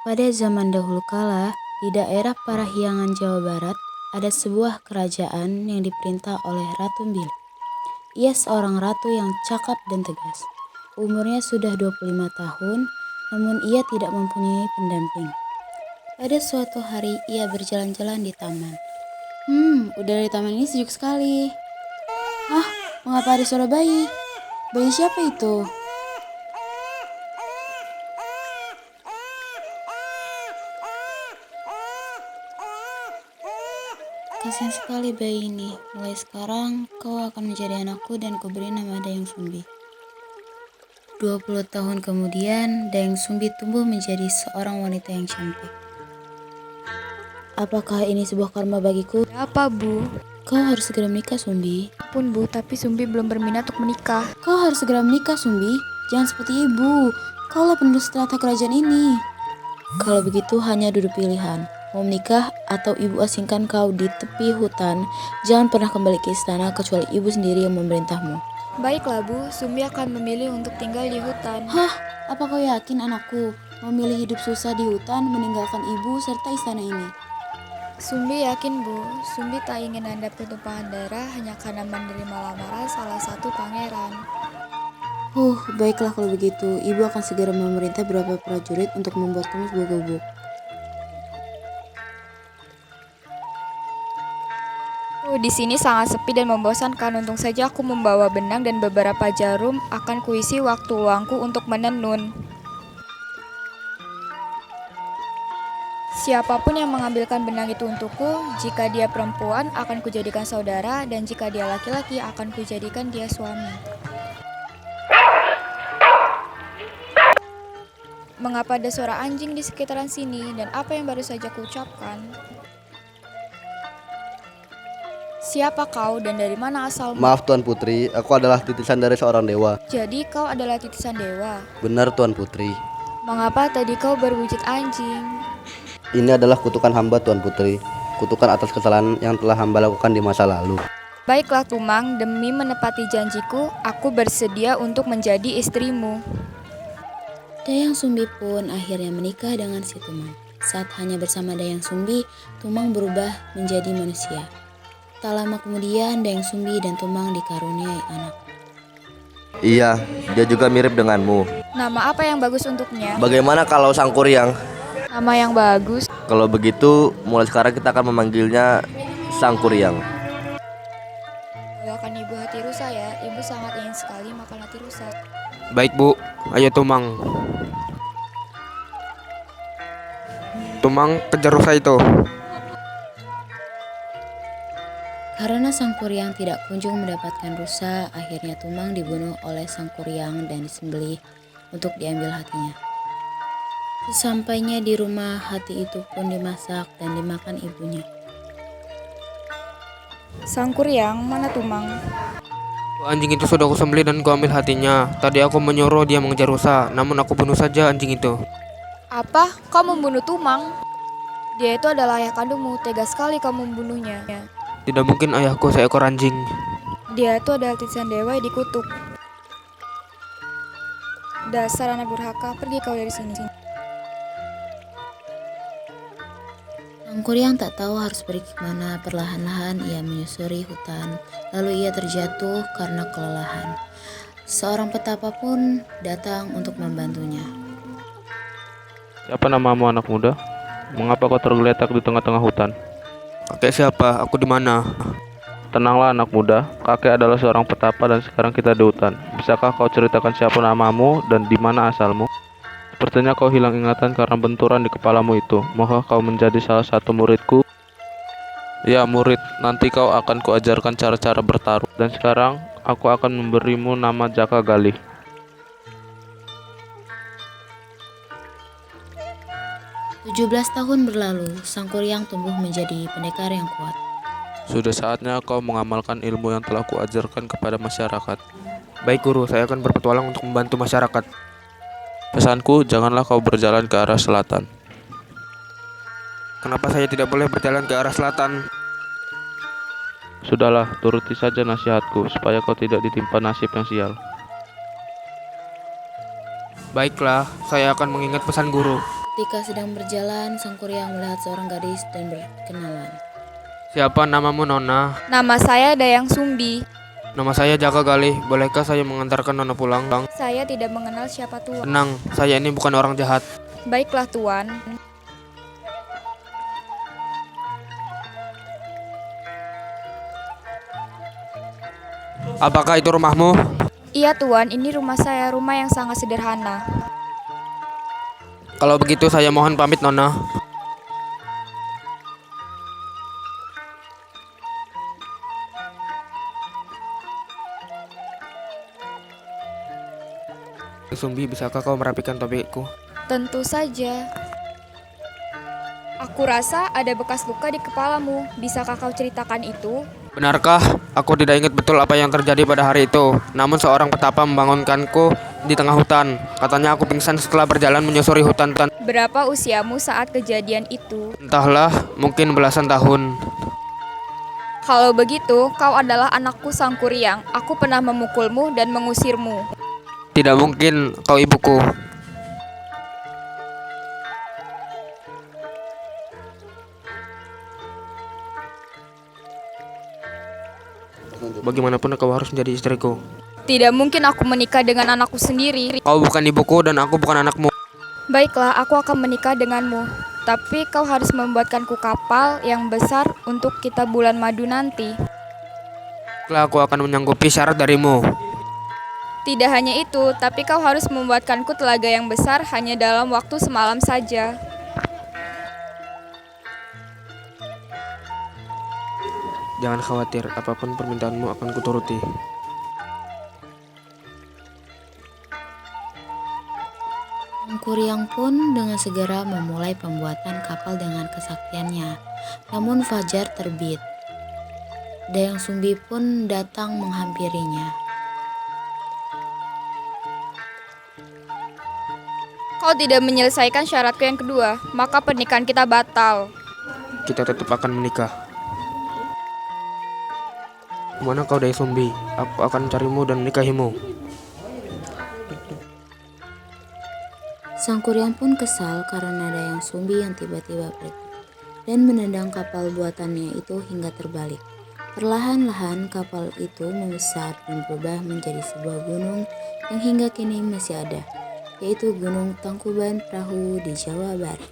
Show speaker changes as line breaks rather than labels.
Pada zaman dahulu kala, di daerah Parahyangan, Jawa Barat, ada sebuah kerajaan yang diperintah oleh Ratu Bilik. Ia seorang ratu yang cakap dan tegas. Umurnya sudah 25 tahun, namun ia tidak mempunyai pendamping. Pada suatu hari, ia berjalan-jalan di taman. Udara di taman ini sejuk sekali. Mengapa ada suara bayi? Bayi siapa itu? Kasihan sekali bayi ini. Mulai sekarang, kau akan menjadi anakku dan kuberi nama Dayang Sumbi. 20 tahun kemudian, Dayang Sumbi tumbuh menjadi seorang wanita yang cantik. Apakah ini sebuah karma bagiku?
Apa, Bu?
Kau harus segera menikah, Sumbi.
Pun, Bu, tapi Sumbi belum berminat untuk menikah.
Kau harus segera menikah, Sumbi. Jangan seperti ibu. Kaulah penerus tahta kerajaan ini. Kalau begitu hanya dua pilihan. Mau menikah atau ibu asingkan kau di tepi hutan. Jangan pernah kembali ke istana kecuali ibu sendiri yang memerintahmu.
Baiklah, Bu. Sumbi akan memilih untuk tinggal di hutan.
Apa kau yakin anakku memilih hidup susah di hutan meninggalkan ibu serta istana ini?
Sumbi yakin, Bu. Sumbi tak ingin Anda pertumpahan darah hanya karena menerima lamaran salah satu pangeran.
Baiklah kalau begitu. Ibu akan segera memerintah beberapa prajurit untuk membuat kamu sebuah gubuk.
Di sini sangat sepi dan membosankan. Untung saja aku membawa benang dan beberapa jarum. Akan kuisi waktu luangku untuk menenun. Siapapun yang mengambilkan benang itu untukku, jika dia perempuan akan kujadikan saudara, dan jika dia laki-laki akan kujadikan dia suami. Mengapa ada suara anjing di sekitaran sini, dan apa yang baru saja kuucapkan? Siapa kau dan dari mana asalmu?
Maaf Tuan Putri, aku adalah titisan dari seorang dewa.
Jadi kau adalah titisan dewa?
Benar Tuan Putri.
Mengapa tadi kau berwujud anjing?
Ini adalah kutukan hamba Tuan Putri. Kutukan atas kesalahan yang telah hamba lakukan di masa lalu.
Baiklah Tumang, demi menepati janjiku, aku bersedia untuk menjadi istrimu.
Dayang Sumbi pun akhirnya menikah dengan si Tumang. Saat hanya bersama Dayang Sumbi, Tumang berubah menjadi manusia. Tak lama kemudian, Dayang Sumbi dan Tumang dikaruniai anak.
Iya, dia juga mirip denganmu.
Nama apa yang bagus untuknya?
Bagaimana kalau Sang Kuryang?
Nama yang bagus.
Kalau begitu, mulai sekarang kita akan memanggilnya Sang Kuryang.
Doakan ibu hati rusa ya. Ibu sangat ingin sekali makan hati rusa.
Baik Bu, ayo Tumang. Tumang, kejar rusa itu.
Karena Sang Kuryang tidak kunjung mendapatkan rusa, akhirnya Tumang dibunuh oleh Sang Kuryang dan disembelih untuk diambil hatinya. Sesampainya di rumah, hati itu pun dimasak dan dimakan ibunya.
Sang Kuryang, mana Tumang?
Anjing itu sudah aku sembelih dan ku ambil hatinya. Tadi aku menyuruh dia mengejar rusa, namun aku bunuh saja anjing itu.
Apa? Kau membunuh Tumang? Dia itu adalah ayah kandungmu. Tega sekali kau membunuhnya.
Tidak mungkin ayahku seekor anjing.
Dia itu adalah titisan dewa yang dikutuk. Dasar anak durhaka, pergi kau dari sini.
Sang Kuryang tak tahu harus pergi kemana. Perlahan-lahan ia menyusuri hutan, lalu ia terjatuh karena kelelahan. Seorang petapa pun datang untuk membantunya.
Siapa namamu anak muda? Mengapa kau tergeletak di tengah-tengah hutan? Kakek siapa? Aku di mana? Tenanglah anak muda, kakek adalah seorang petapa dan sekarang kita di hutan. Bisakah kau ceritakan siapa namamu dan di mana asalmu? Sepertinya kau hilang ingatan karena benturan di kepalamu itu. Maukah kau menjadi salah satu muridku? Ya murid, nanti kau akan kuajarkan cara-cara bertarung. Dan sekarang aku akan memberimu nama Jaka Galih.
17 tahun berlalu, Sang Kuryang tumbuh menjadi pendekar yang kuat.
Sudah saatnya kau mengamalkan ilmu yang telah kuajarkan kepada masyarakat. Baik guru, saya akan berpetualang untuk membantu masyarakat. Pesanku, janganlah kau berjalan ke arah selatan. Kenapa saya tidak boleh berjalan ke arah selatan? Sudahlah, turuti saja nasihatku supaya kau tidak ditimpa nasib yang sial. Baiklah, saya akan mengingat pesan guru.
Ketika sedang berjalan, Sang Kuryang melihat seorang gadis dan berkenalan.
Siapa namamu, Nona?
Nama saya Dayang Sumbi.
Nama saya Jaka Galih. Bolehkah saya mengantarkan Nona pulang?
Saya tidak mengenal siapa Tuan.
Tenang, saya ini bukan orang jahat.
Baiklah Tuan.
Apakah itu rumahmu?
Iya Tuan, ini rumah saya, rumah yang sangat sederhana.
Kalau begitu saya mohon pamit, Nona. Sumbi, bisakah kau merapikan topikku?
Tentu saja. Aku rasa ada bekas luka di kepalamu. Bisakah kau ceritakan itu?
Benarkah? Aku tidak ingat betul apa yang terjadi pada hari itu. Namun seorang petapa membangunkanku di tengah hutan. Katanya aku pingsan setelah berjalan menyusuri hutan.
Berapa usiamu saat kejadian itu?
Entahlah, mungkin belasan tahun.
Kalau begitu, kau adalah anakku Sang Kuryang. Aku pernah memukulmu dan mengusirmu.
Tidak mungkin, kau ibuku. Bagaimanapun kau harus menjadi istriku.
Tidak mungkin aku menikah dengan anakku sendiri.
Kau bukan ibuku dan aku bukan anakmu.
Baiklah, aku akan menikah denganmu. Tapi kau harus membuatkanku kapal yang besar untuk kita bulan madu nanti.
Baiklah, aku akan menyanggupi syarat darimu.
Tidak hanya itu, tapi kau harus membuatkanku telaga yang besar hanya dalam waktu semalam saja.
Jangan khawatir, apapun permintaanmu akan kuturuti.
Sang Kuryang pun dengan segera memulai pembuatan kapal dengan kesaktiannya. Namun fajar terbit. Dayang Sumbi pun datang menghampirinya.
Kau tidak menyelesaikan syaratku yang kedua, maka pernikahan kita batal.
Kita tetap akan menikah. Kemana kau, Dayang Sumbi? Aku akan carimu dan menikahimu.
Sang Kuryang pun kesal karena Dayang Sumbi yang tiba-tiba pergi dan menendang kapal buatannya itu hingga terbalik. Perlahan-lahan kapal itu membesar dan berubah menjadi sebuah gunung yang hingga kini masih ada, yaitu Gunung Tangkuban Perahu di Jawa Barat.